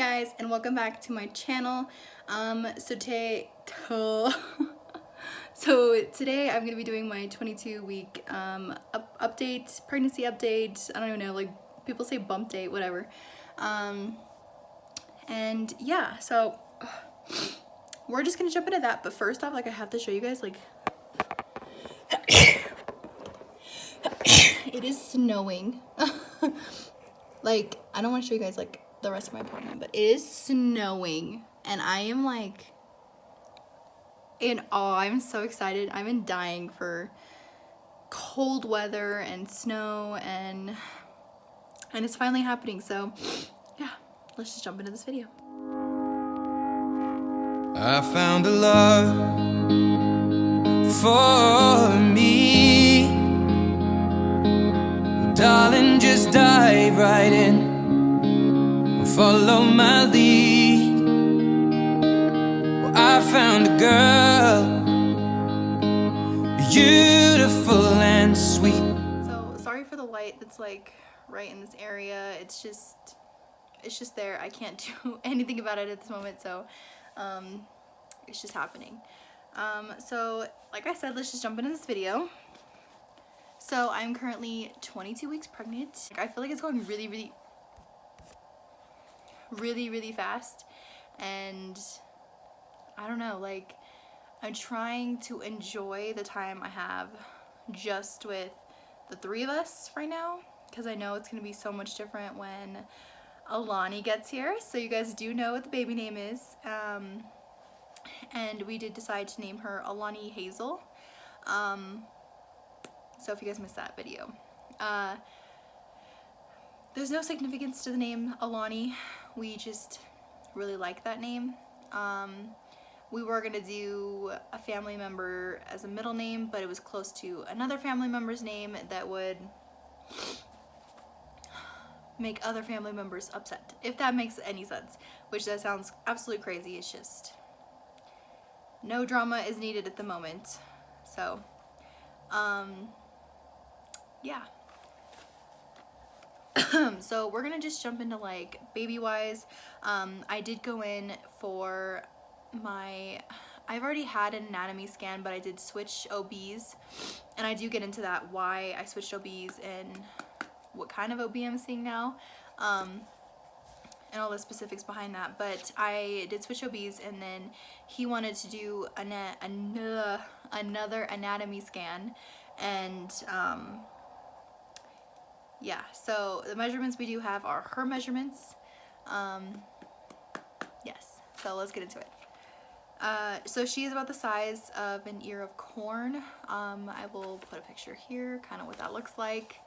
guys, and welcome back to my channel. Today I'm gonna be doing my 22-week update, pregnancy update. I don't even know, like people say bump date, whatever. And yeah, so we're just gonna jump into that. But first off, like I have to show you guys, like it is snowing. Like I don't want to show you guys like the rest of my apartment, but it is snowing and I am like in awe. I'm so excited. I've been dying for cold weather and snow, and it's finally happening. So yeah, let's just jump into this video. I found a love for me. Well, darling, just dive right in. Follow my lead. Well, I found a girl, beautiful and sweet. So sorry for the light that's like right in this area. It's just there. I can't do anything about it at this moment, so it's just happening. So like I said, let's just jump into this video. So I'm currently 22 weeks pregnant. I feel like it's going really fast, and I don't know, like I'm trying to enjoy the time I have just with the three of us right now, because I know it's gonna be so much different when Alani gets here. So you guys do know what the baby name is, and we did decide to name her Alani Hazel. So if you guys missed that video, there's no significance to the name Alani. We just really like that name. We were gonna do a family member as a middle name, but it was close to another family member's name that would make other family members upset, if that makes any sense, which that sounds absolutely crazy. It's just no drama is needed at the moment. So yeah. So we're gonna just jump into like baby wise. I did go in for I've already had an anatomy scan, but I did switch OBs, and I do get into that, why I switched OBs and what kind of OB I'm seeing now, and all the specifics behind that. But I did switch OBs, and then he wanted to do another anatomy scan, and yeah, so the measurements we do have are her measurements. Yes, so let's get into it. So she is about the size of an ear of corn. I will put a picture here, kind of what that looks like.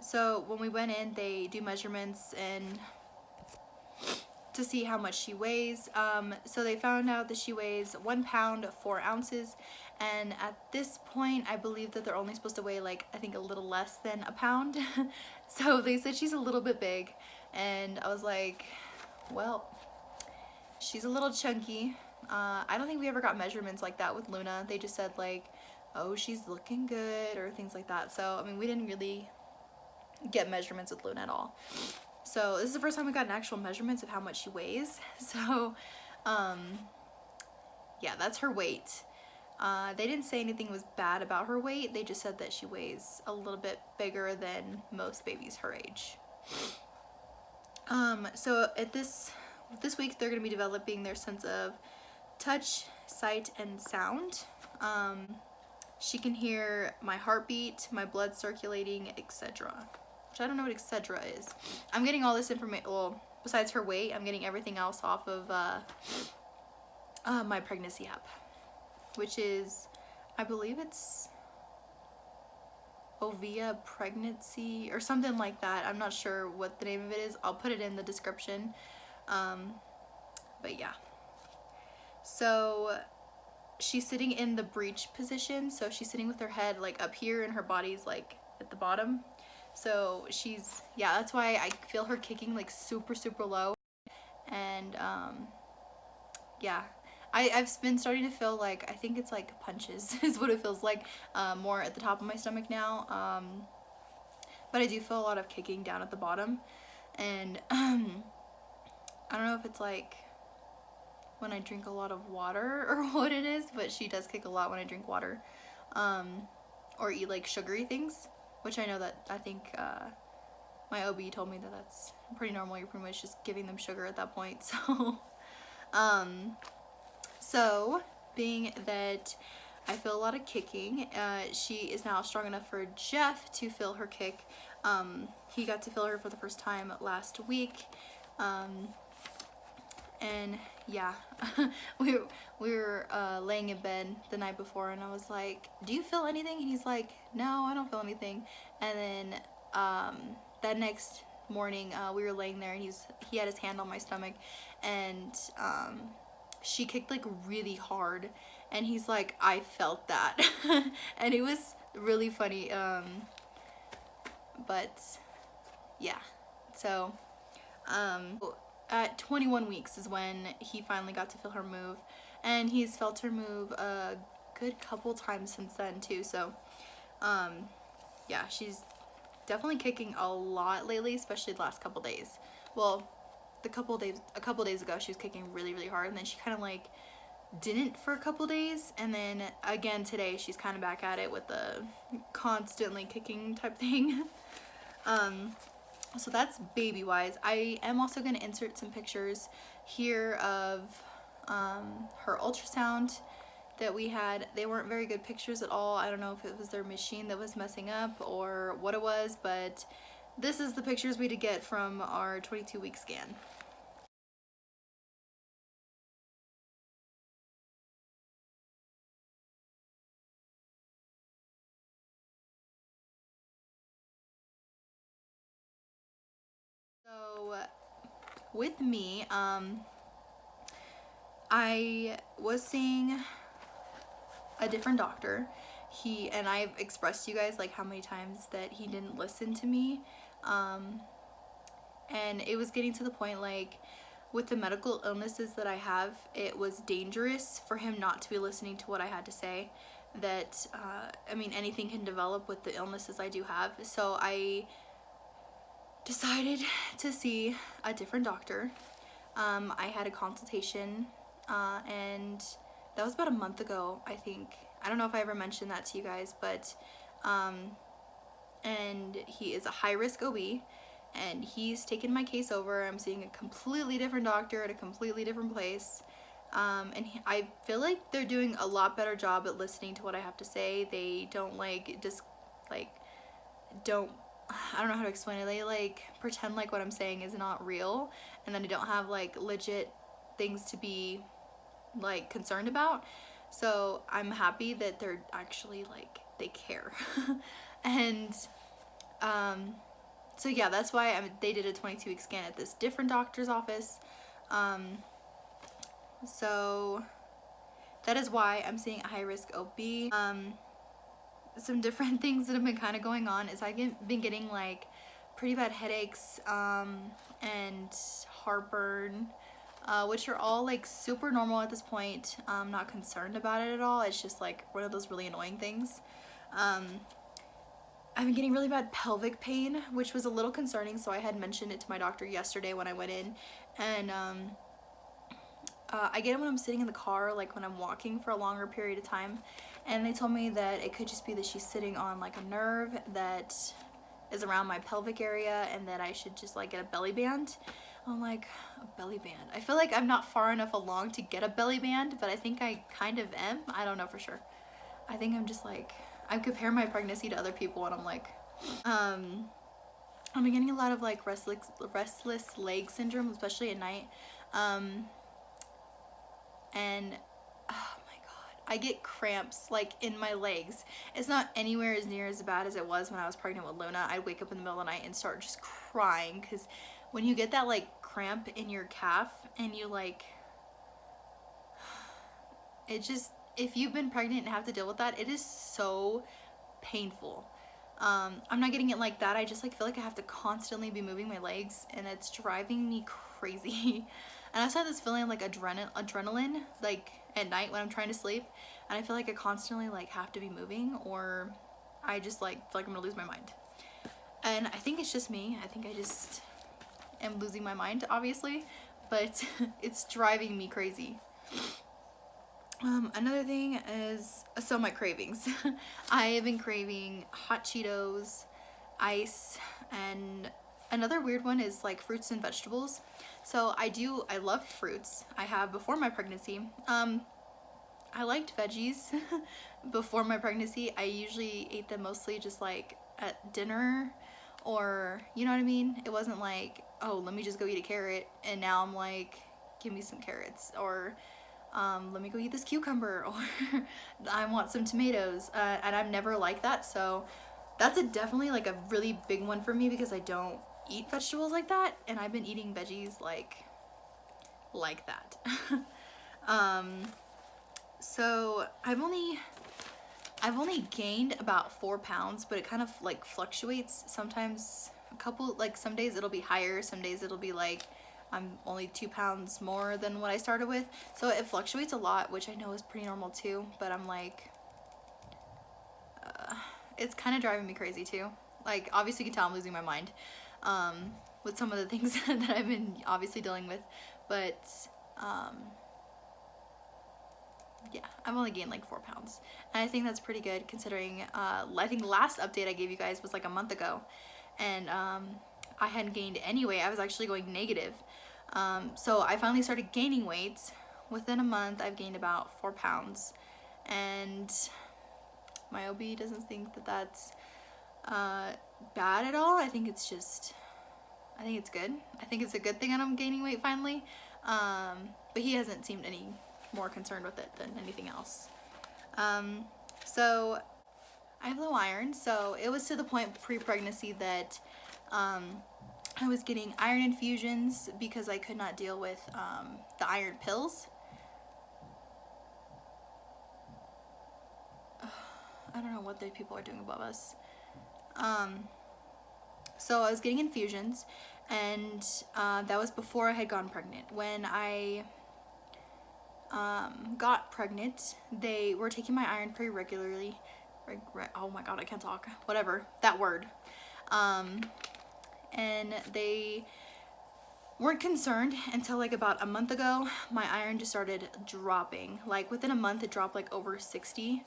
So when we went in, they do measurements and to see how much she weighs. So they found out that she weighs 1 pound 4 ounces, and at this point I believe that they're only supposed to weigh like, I think, a little less than a pound. So they said she's a little bit big, and I was like, well, she's a little chunky. I don't think we ever got measurements like that with Luna. They just said like, oh, she's looking good, or things like that. So I mean, we didn't really get measurements with Luna at all. So this is the first time we got actual measurements of how much she weighs. So yeah, that's her weight. They didn't say anything was bad about her weight. They just said that she weighs a little bit bigger than most babies her age. So at this week, they're going to be developing their sense of touch, sight, and sound. She can hear my heartbeat, my blood circulating, etc. Which I don't know what etc. is. I'm getting all this information, well, besides her weight, I'm getting everything else off of my pregnancy app, which is, I believe it's Ovia Pregnancy or something like that. I'm not sure what the name of it is. I'll put it in the description. But yeah. So she's sitting in the breech position. So she's sitting with her head like up here and her body's like at the bottom. So she's, yeah, that's why I feel her kicking like super low. And yeah, I've been starting to feel like, I think it's like punches is what it feels like, more at the top of my stomach now. But I do feel a lot of kicking down at the bottom. And if it's like when I drink a lot of water or what it is, but she does kick a lot when I drink water, or eat like sugary things, which I know that I think my OB told me that that's pretty normal. You're pretty much just giving them sugar at that point. So being that I feel a lot of kicking, she is now strong enough for Jeff to feel her kick. He got to feel her for the first time last week. And yeah, we were laying in bed the night before, and I was like, do you feel anything? And he's like, no, I don't feel anything. And then that next morning, we were laying there, and he had his hand on my stomach, and she kicked like really hard, and he's like, I felt that. And it was really funny. But yeah, so at 21 weeks is when he finally got to feel her move, and he's felt her move a good couple times since then too. So yeah, she's definitely kicking a lot lately, especially the last couple days. Well, a couple days ago she was kicking really, really hard, and then she kind of like didn't for a couple days, and then again today she's kind of back at it with the constantly kicking type thing. So that's baby wise. I am also going to insert some pictures here of her ultrasound that we had. They weren't very good pictures at all. I don't know if it was their machine that was messing up or what it was, but this is the pictures we did get from our 22-week scan. So with me, I was seeing a different doctor. And I've expressed to you guys like how many times that he didn't listen to me, and it was getting to the point like with the medical illnesses that I have, it was dangerous for him not to be listening to what I had to say. That I mean, anything can develop with the illnesses I do have. So I decided to see a different doctor. I had a consultation, and that was about a month ago, I think. I don't know if I ever mentioned that to you guys, but and he is a high-risk OB, and he's taken my case over. I'm seeing a completely different doctor at a completely different place, and I feel like they're doing a lot better job at listening to what I have to say. They don't like just like don't I don't know how to explain it. They like pretend like what I'm saying is not real, and then they don't have like legit things to be like concerned about. So I'm happy that they're actually like they care. And so yeah, that's why they did a 22-week scan at this different doctor's office. So that is why I'm seeing a high-risk OB. Some different things that have been kind of going on is I've been getting like pretty bad headaches and heartburn, which are all like super normal at this point. I'm not concerned about it at all. It's just like one of those really annoying things. I've been getting really bad pelvic pain, which was a little concerning, so I had mentioned it to my doctor yesterday when I went in. And I get it when I'm sitting in the car, like when I'm walking for a longer period of time. And they told me that it could just be that she's sitting on like a nerve that is around my pelvic area, and that I should just like get a belly band. I'm like, a belly band? I feel like I'm not far enough along to get a belly band, but I think I kind of am. I don't know for sure. I think I'm just like, I compare my pregnancy to other people, and I'm like, I've been getting a lot of like restless leg syndrome, especially at night. And oh my god, I get cramps like in my legs. It's not anywhere as near as bad as it was when I was pregnant with Luna. I'd wake up in the middle of the night and start just crying, because when you get that like cramp in your calf and you like, it just, if you've been pregnant and have to deal with that, it is so painful. I'm not getting it like that. I just like feel like I have to constantly be moving my legs, and it's driving me crazy. And I also have this feeling of like adrenaline like at night when I'm trying to sleep, and I feel like I constantly like have to be moving, or I just like feel like I'm gonna lose my mind. And I think it's just me. I think I just am losing my mind, obviously, but it's driving me crazy. Another thing is, so my cravings. I have been craving hot Cheetos, ice, and another weird one is like fruits and vegetables. So I love fruits. I have before my pregnancy. I liked veggies before my pregnancy. I usually ate them mostly just like at dinner, or you know what I mean? It wasn't like, oh, let me just go eat a carrot, and now I'm like, give me some carrots, or let me go eat this cucumber, or I want some tomatoes, and I've never liked that. So that's definitely like a really big one for me, because I don't eat vegetables like that, and I've been eating veggies like that. So I've only gained about 4 pounds, but it kind of like fluctuates. Sometimes some days it'll be higher, some days it'll be like I'm only 2 pounds more than what I started with. So it fluctuates a lot, which I know is pretty normal too, but I'm like, it's kind of driving me crazy too. Like, obviously you can tell I'm losing my mind with some of the things that I've been obviously dealing with, but yeah, I've only gained like 4 pounds, and I think that's pretty good considering I think the last update I gave you guys was like a month ago, and I hadn't gained anyway. I was actually going negative. So I finally started gaining weight. Within a month I've gained about 4 pounds, and my OB doesn't think that that's bad at all. I think it's good. I think it's a good thing that I'm gaining weight finally, but he hasn't seemed any more concerned with it than anything else. So I have low iron, so it was to the point pre-pregnancy that I was getting iron infusions because I could not deal with the iron pills. I don't know what the people are doing above us. So I was getting infusions, and that was before I had gotten pregnant. When I got pregnant, they were taking my iron pretty regularly. Oh my god, I can't talk. Whatever, that word. And they weren't concerned until like about a month ago. My iron just started dropping. Like within a month it dropped like over 60.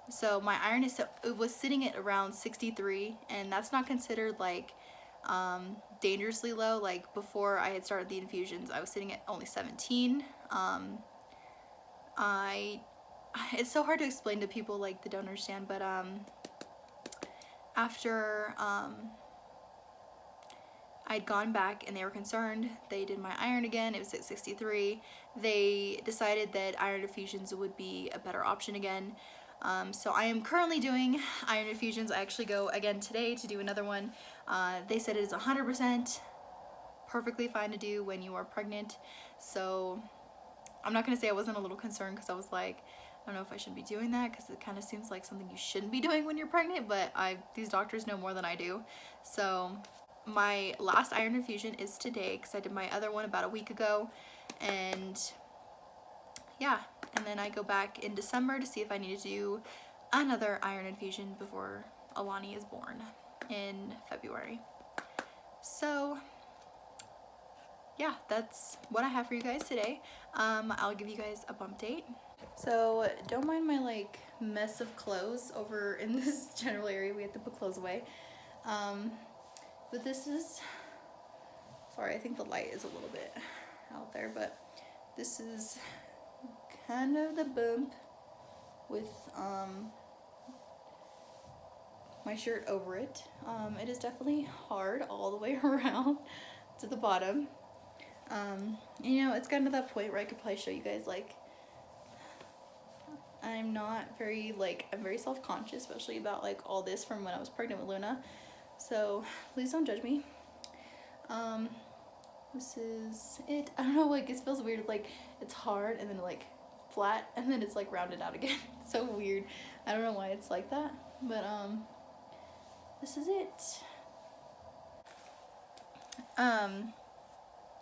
So my iron it was sitting at around 63, and that's not considered like dangerously low. Like before I had started the infusions, I was sitting at only 17. It's so hard to explain to people like that don't understand, but after I'd gone back and they were concerned, they did my iron again. It was at 63. They decided that iron infusions would be a better option again. So I am currently doing iron infusions. I actually go again today to do another one. They said it is 100% perfectly fine to do when you are pregnant. So I'm not going to say I wasn't a little concerned, because I was like, I don't know if I should be doing that, because it kind of seems like something you shouldn't be doing when you're pregnant, but these doctors know more than I do. So my last iron infusion is today, because I did my other one about a week ago, and yeah, and then I go back in December to see if I need to do another iron infusion before Alani is born in February. So yeah, that's what I have for you guys today. I'll give you guys a bump date. So don't mind my like mess of clothes over in this general area. We have to put clothes away. But this is, sorry, I think the light is a little bit out there, but this is kind of the bump with my shirt over it. It is definitely hard all the way around to the bottom. You know, it's gotten to that point where I could probably show you guys, like, I'm very self-conscious, especially about like all this from when I was pregnant with Luna. So please don't judge me. This is it. I don't know, like it feels weird, like it's hard and then like flat and then it's like rounded out again. It's so weird. I don't know why it's like that, but this is it.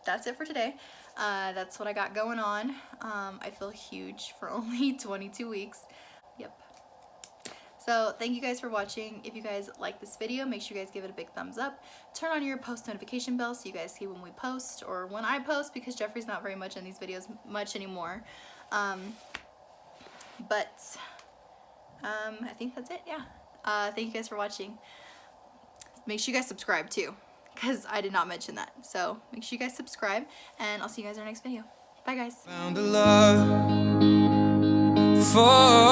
That's it for today. That's what I got going on. I feel huge for only 22 weeks. Yep. So thank you guys for watching. If you guys like this video, make sure you guys give it a big thumbs up. Turn on your post notification bell so you guys see when we post or when I post, because Jeffrey's not very much in these videos much anymore. But I think that's it. Yeah. Thank you guys for watching. Make sure you guys subscribe too, because I did not mention that. So make sure you guys subscribe, and I'll see you guys in our next video. Bye guys. Found a love for